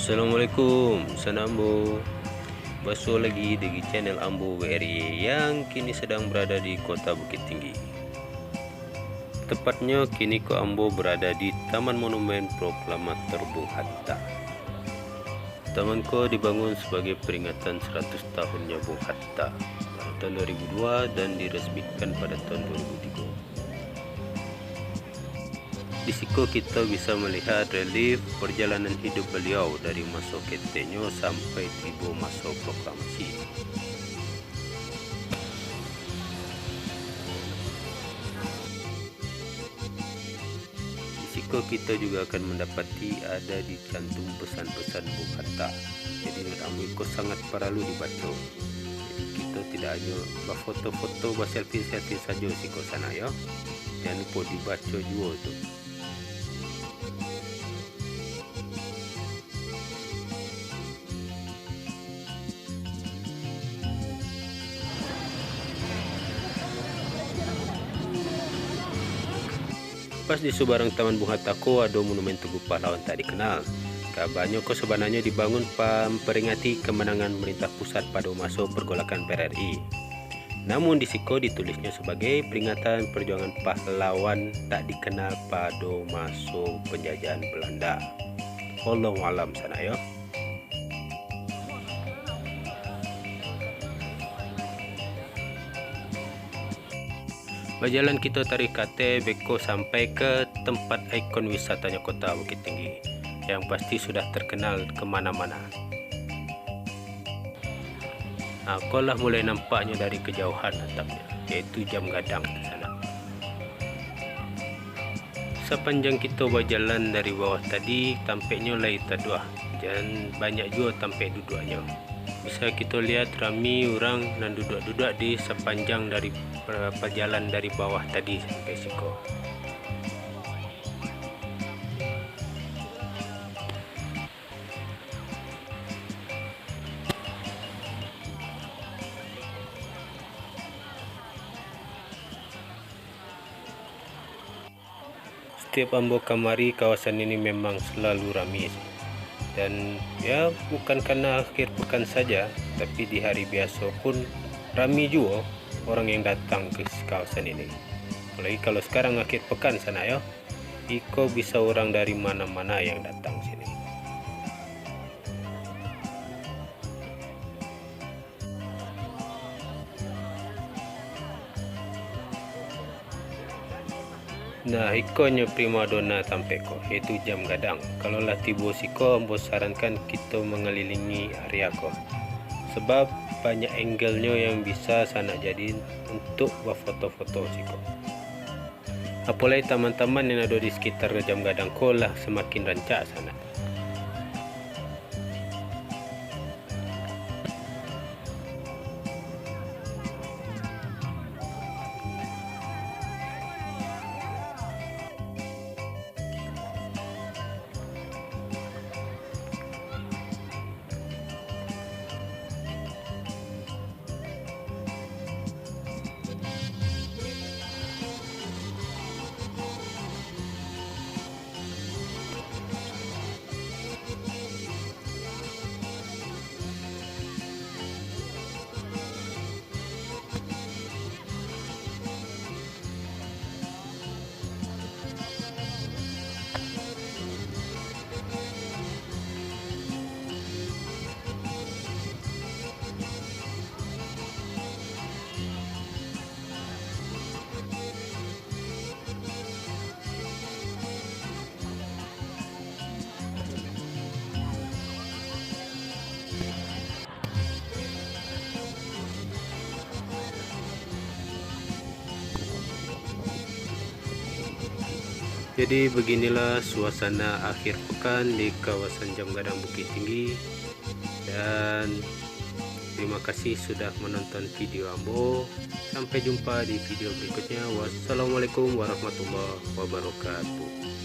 Assalamualaikum, Sanambo. Basuh lagi di channel Ambo WRY yang kini sedang berada di kota Bukit Tinggi. Tepatnya kini ko Ambo berada di Taman Monumen Proklamator Bung Hatta. Taman ko dibangun sebagai peringatan 100 tahunnya Bung Hatta pada tahun 2002 dan diresmikan pada tahun 2003. Di situ kita bisa melihat relief perjalanan hidup beliau dari masa ketenyo sampai tiba masa proklamasi. Di situ kita juga akan mendapati ada dicantum pesan-pesan Bung Hatta. Jadi ambil sangat perlu dibaca. Jadi kita tidak hanya berfoto-foto, berselfie-selfie saja siko sana ya. Jangan lupa dibaca juga tu. Pas di sebarang Taman Bung Hatta ko ada monumen Tugu Pahlawan tak dikenal. Kabarnya ko sebenarnya dibangun memperingati kemenangan pemerintah pusat pada masa pergolakan PRRI. Namun di siko ditulisnya sebagai peringatan perjuangan pahlawan tak dikenal pada masa penjajahan Belanda. Wallahu alam sana ya. Berjalan kita tarik kate beko sampai ke tempat ikon wisatanya kota Bukit Tinggi yang pasti sudah terkenal kemana-mana. Nah, kolah mulai nampaknya dari kejauhan atapnya, yaitu jam gadang di sana. Sepanjang kita berjalan dari bawah tadi, tampaknya lai taduah dan banyak juga tampak duduknya. Bisa kita lihat ramai orang dan duduk-duduk di sepanjang dari perjalanan dari bawah tadi sampai siko. Setiap Ambo kamari kawasan ini memang selalu ramai. Dan ya bukan karena akhir pekan saja, tapi di hari biasa pun ramai juga orang yang datang ke kawasan ini. Apalagi kalau sekarang akhir pekan sana ya, iko bisa orang dari mana-mana yang datang sini. Nah, ikonnya primadona tampeko yaitu jam gadang. Kalau lah tiba siko, Ambo sarankan kita mengelilingi area ko. Sebab banyak angle-nya yang bisa sana jadiin untuk berfoto-foto siko. Apalagi taman-taman yang ada di sekitar jam gadang ko lah semakin rancak sana. Jadi beginilah suasana akhir pekan di kawasan Jam Gadang Bukit Tinggi. Dan terima kasih sudah menonton video Ambo. Sampai jumpa di video berikutnya. Wassalamualaikum warahmatullahi wabarakatuh.